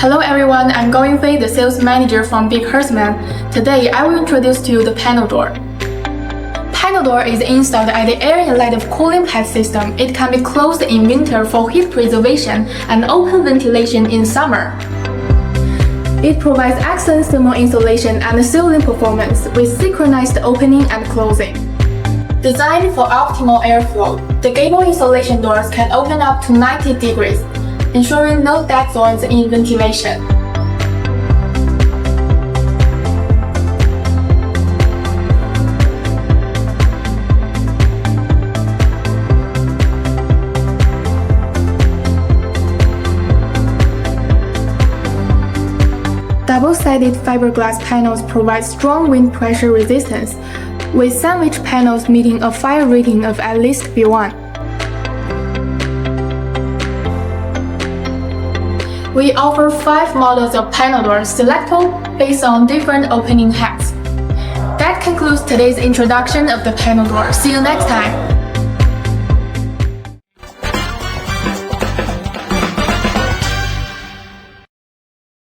Hello everyone, I'm Going Fei, the sales manager from Big Herdsman. Today I will introduce to you the panel door. Panel door is installed at the air inlet cooling pad system. It can be closed in winter for heat preservation and open ventilation in summer. It provides excellent thermal insulation and sealing performance with synchronized opening and closing. Designed for optimal airflow, the gable insulation doors can open up to 90 degrees, ensuring no dead zones in ventilation. Double-sided fiberglass panels provide strong wind pressure resistance, with sandwich panels meeting a fire rating of at least B1. We offer 5 models of panel doors selectable based on different opening heights. That concludes today's introduction of the panel door. See you next time!